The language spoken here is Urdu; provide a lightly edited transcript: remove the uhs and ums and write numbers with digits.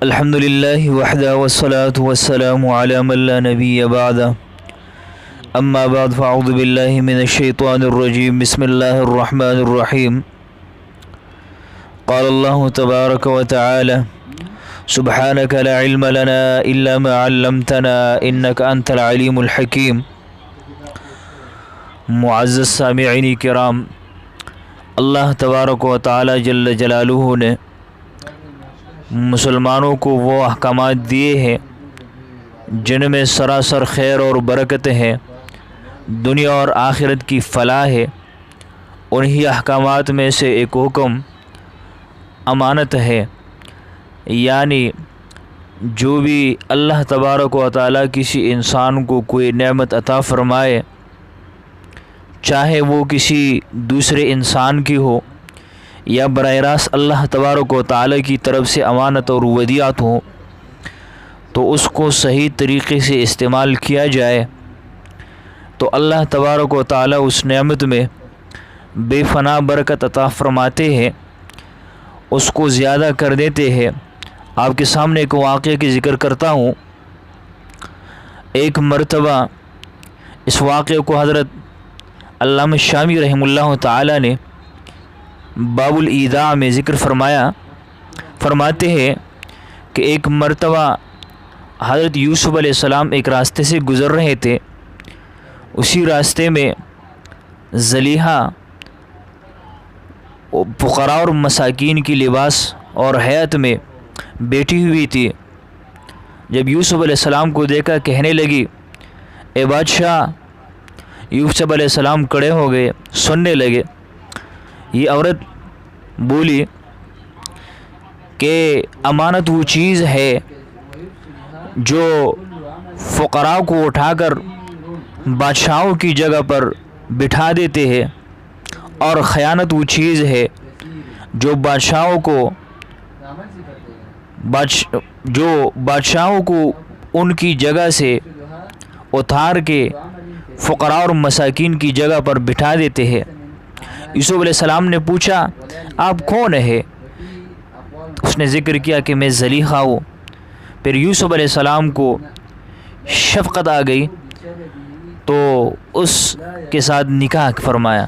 الحمد للہ وحدہ والصلاة والسلام علی من لا نبی بعدہ اما بعد فاعوذ باللہ من الشیطان الرجیم بسم اللہ الرحمن الرحیم قال اللہ تبارک و تعالی سبحانک لا علم لنا الا ما علمتنا انک انت العلیم الحکیم۔ معزز سامعین کرام، اللہ تبارک و تعالی جل جلالہ نے مسلمانوں کو وہ احکامات دیے ہیں جن میں سراسر خیر اور برکت ہے، دنیا اور آخرت کی فلاح ہے۔ انہی احکامات میں سے ایک حکم امانت ہے، یعنی جو بھی اللہ تبارک و تعالیٰ کسی انسان کو کوئی نعمت عطا فرمائے، چاہے وہ کسی دوسرے انسان کی ہو یا براہ راست اللہ تبارک و تعالیٰ کی طرف سے امانت اور ودیعت ہوں، تو اس کو صحیح طریقے سے استعمال کیا جائے تو اللہ تبارک و تعالیٰ اس نعمت میں بے فنا برکت عطا فرماتے ہیں، اس کو زیادہ کر دیتے ہیں۔ آپ کے سامنے ایک واقعے کی ذکر کرتا ہوں۔ ایک مرتبہ اس واقعے کو حضرت علامہ شامی رحمہ اللہ تعالیٰ نے باب الایداع میں ذکر فرماتے ہیں کہ ایک مرتبہ حضرت یوسف علیہ السلام ایک راستے سے گزر رہے تھے۔ اسی راستے میں زلیخا فقراء اور مساکین کی لباس اور حیات میں بیٹھی ہوئی تھی۔ جب یوسف علیہ السلام کو دیکھا کہنے لگی، اے بادشاہ۔ یوسف علیہ السلام کھڑے ہو گئے، سننے لگے۔ یہ عورت بولی کہ امانت وہ چیز ہے جو فقراء کو اٹھا کر بادشاہوں کی جگہ پر بٹھا دیتے ہیں، اور خیانت وہ چیز ہے جو بادشاہوں کو ان کی جگہ سے اتار کے فقراء اور مساکین کی جگہ پر بٹھا دیتے ہیں۔ یوسف علیہ السلام نے پوچھا، آپ کون ہے؟ اس نے ذکر کیا کہ میں زلیخا ہوں۔ پھر یوسف علیہ السلام کو شفقت آ گئی تو اس کے ساتھ نکاح فرمایا۔